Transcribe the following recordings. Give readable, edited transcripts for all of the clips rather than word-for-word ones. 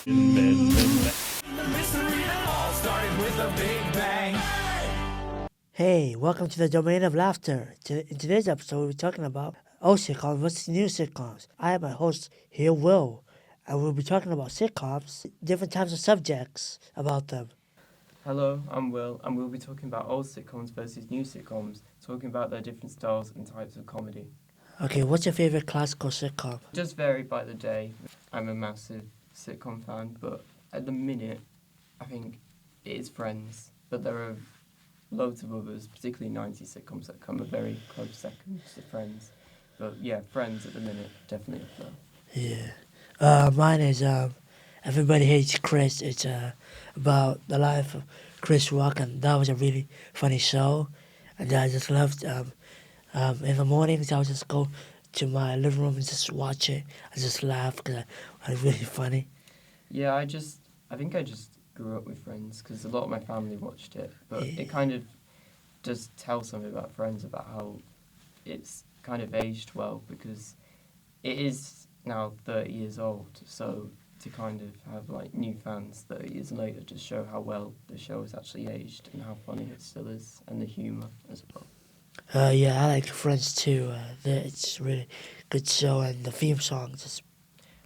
Hey, welcome to the Domain of Laughter. In today's episode, we'll be talking about old sitcoms versus new sitcoms. I am my host here, Will, and we'll be talking about sitcoms, different types of subjects about them. Hello, I'm Will, and we'll be talking about old sitcoms versus new sitcoms, talking about their different styles and types of comedy. Okay, what's your favorite classical sitcom? It does vary by the day. I'm a massive sitcom fan, but at the minute, I think it is Friends, but there are loads of others, particularly 90s sitcoms that come a very close second to Friends. But yeah, Friends at the minute, definitely up there. Yeah. Mine is Everybody Hates Chris. It's about the life of Chris Rock, and that was a really funny show. And I just loved in the mornings, I would just go to my living room and just watch it. I just laugh because it was really funny. Yeah, I think I just grew up with Friends because a lot of my family watched it, but it kind of does tell something about Friends, about how it's kind of aged well, because it is now 30 years old, so to kind of have like new fans 30 years later just show how well the show has actually aged and how funny it still is, and the humour as well. Yeah, I like Friends too. It's a really good show, and the theme song is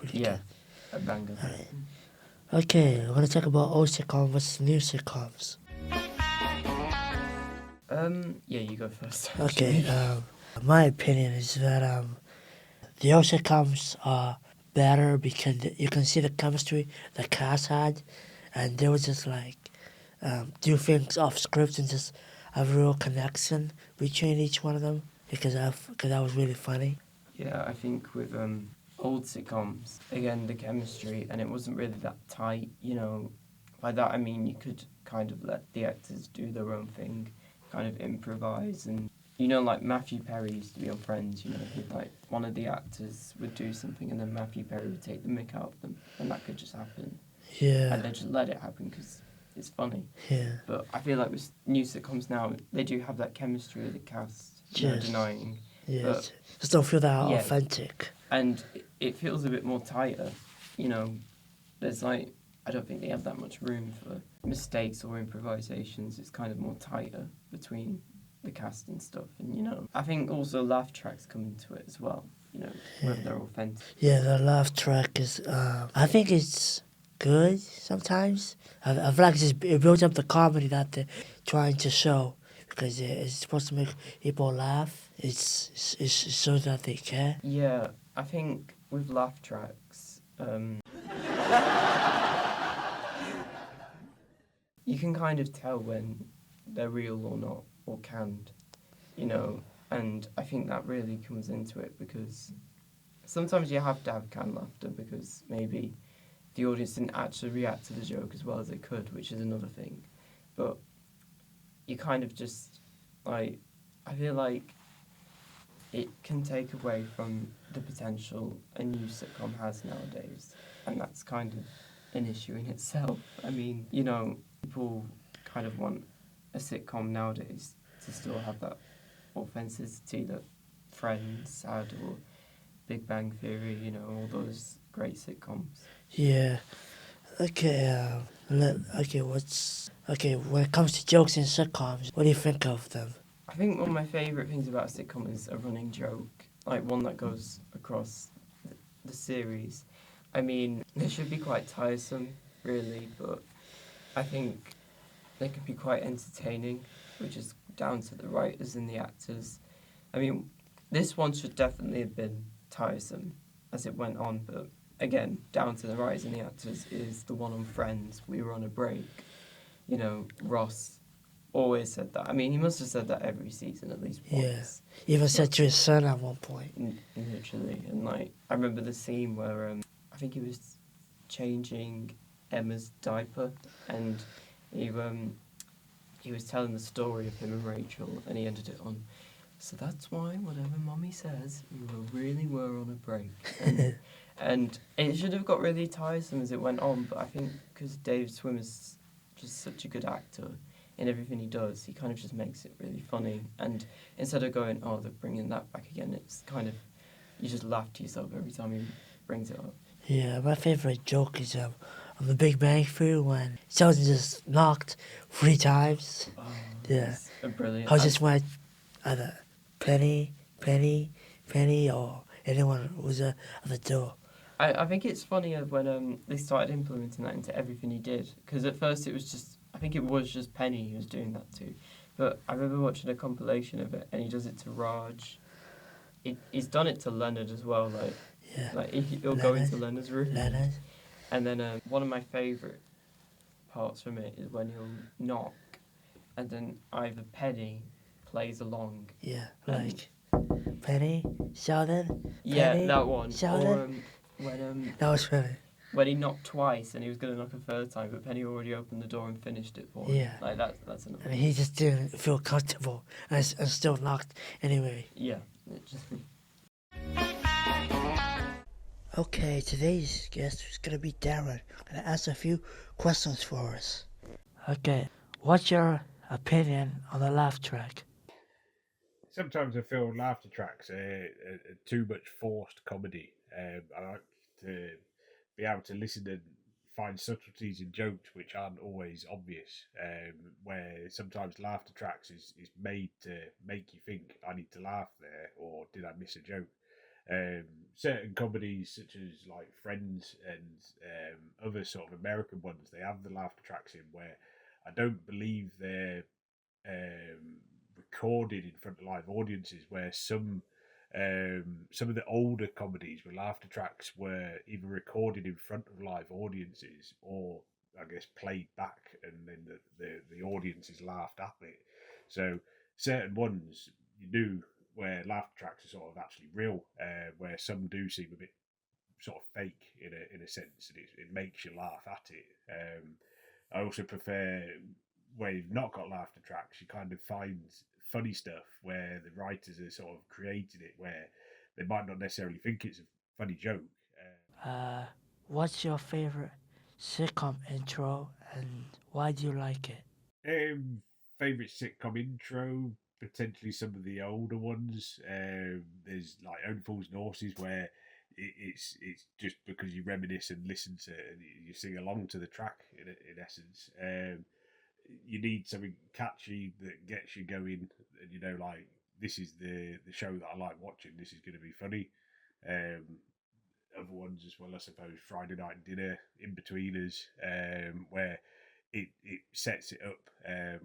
really Yeah, a banger. Alright. Okay, we're going to talk about old sitcoms versus new sitcoms. Yeah, you go first. Okay, my opinion is that the old sitcoms are better because you can see the chemistry the cast had, and they would just like do things off script and just have a real connection between each one of them because that was really funny. Yeah, I think with old sitcoms, again, the chemistry, and it wasn't really that tight, you know. By that I mean you could kind of let the actors do their own thing, kind of improvise, and, you know, like Matthew Perry used to be on Friends, you know, like one of the actors would do something and then Matthew Perry would take the mick out of them, and that could just happen. Yeah. And they just let it happen because it's funny. Yeah. But I feel like with new sitcoms now, they do have that chemistry with the cast, no Yes. denying. Yeah. But Just don't feel that yeah. authentic. And it feels a bit more tighter, you know. There's like, I don't think they have that much room for mistakes or improvisations. It's kind of more tighter between the cast and stuff. And, you know, I think also laugh tracks come into it as well, you know, whether they're authentic. Yeah, the laugh track is, I think it's good sometimes. I feel like it builds up the comedy that they're trying to show because it's supposed to make people laugh. It shows that they care. Yeah, I think with laugh tracks, you can kind of tell when they're real or not, or canned, you know, and I think that really comes into it because sometimes you have to have canned laughter because maybe the audience didn't actually react to the joke as well as they could, which is another thing. But you kind of just, like, I feel like it can take away from the potential a new sitcom has nowadays, and that's kind of an issue in itself. I mean, you know, people kind of want a sitcom nowadays to still have that authenticity that Friends had, or Big Bang Theory, you know, all those great sitcoms. Yeah. Okay. When it comes to jokes in sitcoms, what do you think of them? I think one of my favourite things about a sitcom is a running joke, like one that goes across the series. I mean, they should be quite tiresome, really, but I think they can be quite entertaining, which is down to the writers and the actors. I mean, this one should definitely have been tiresome as it went on, but again, down to the writers and the actors is the one on Friends, We Were on a Break. You know, Ross always said that. I mean, he must have said that every season at least once. Yeah. Even said to his son at one point. Literally. And, like, I remember the scene where I think he was changing Emma's diaper, and he was telling the story of him and Rachel, and he ended it on, so that's why whatever Mummy says, we were on a break. And it should have got really tiresome as it went on, but I think because Dave Swimmer's just such a good actor in everything he does, he kind of just makes it really funny. And instead of going, oh, they're bringing that back again, it's kind of, you just laugh to yourself every time he brings it up. Yeah, my favorite joke is on The Big Bang Theory when Sheldon just knocked 3 times. Oh, Yeah. it's a brilliant. I just went either Penny, or anyone who was at the door. I think it's funnier when they started implementing that into everything he did. Because at first it was just, I think it was just Penny he was doing that to. But I remember watching a compilation of it, and he does it to Raj. He's done it to Leonard as well. Yeah. Like he'll go into Leonard's room. Leonard. And then one of my favourite parts from it is when he'll knock, and then either Penny plays along. Yeah, like Penny, Sheldon. Yeah, Penny, that one. Sheldon. Or when That was funny. when he knocked twice and he was going to knock a third time, but Penny already opened the door and finished it for him. Yeah. Like that's enough. And he just didn't feel comfortable and still knocked anyway. Yeah. It just, Okay, today's guest is going to be Darren. I'm going to ask a few questions for us. Okay, what's your opinion on the laugh track? Sometimes I feel laughter tracks are too much forced comedy. I like to be able to listen and find subtleties in jokes which aren't always obvious. Where sometimes laughter tracks is made to make you think, I need to laugh there, or did I miss a joke? Certain comedies such as like Friends and other sort of American ones, they have the laughter tracks in where I don't believe they're recorded in front of live audiences, where some of the older comedies with laughter tracks were either recorded in front of live audiences or I guess played back, and then the audiences laughed at it. So certain ones you do where laughter tracks are sort of actually real, where some do seem a bit sort of fake in a sense, and it makes you laugh at it. I also prefer where you've not got laughter tracks. You kind of find funny stuff where the writers are sort of created it, where they might not necessarily think it's a funny joke. What's your favorite sitcom intro and why do you like it? Favorite sitcom intro, potentially some of the older ones. There's like Only Fools and Horses, where it's just because you reminisce and listen to it and you sing along to the track in essence. You need something catchy that gets you going, and you know, like this is the show that I like watching. This is going to be funny. Other ones as well, I suppose. Friday Night Dinner, In Betweeners, where it sets it up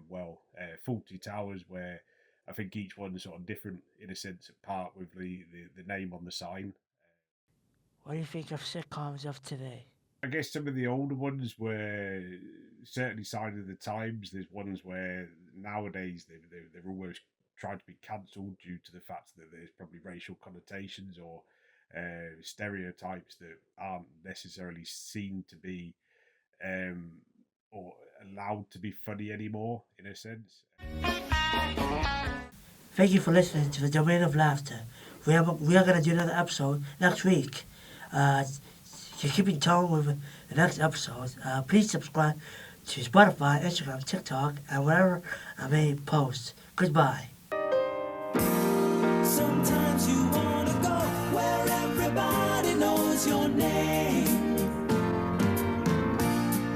well. Fawlty Towers, where I think each one's sort of different in a sense, apart with the name on the sign. What do you think of sitcoms of today? I guess some of the older ones were certainly sign of the times. There's ones where nowadays they're almost trying to be cancelled due to the fact that there's probably racial connotations or stereotypes that aren't necessarily seen to be or allowed to be funny anymore, in a sense. Thank you for listening to the Domain of Laughter. We are going to do another episode next week. To keep in tone with the next episode, please subscribe to Spotify, Instagram, TikTok, and wherever I may post. Goodbye. Sometimes you wanna go where everybody knows your name,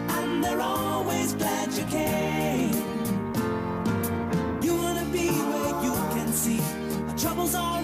and they're always glad you came. You wanna be where you can see our troubles are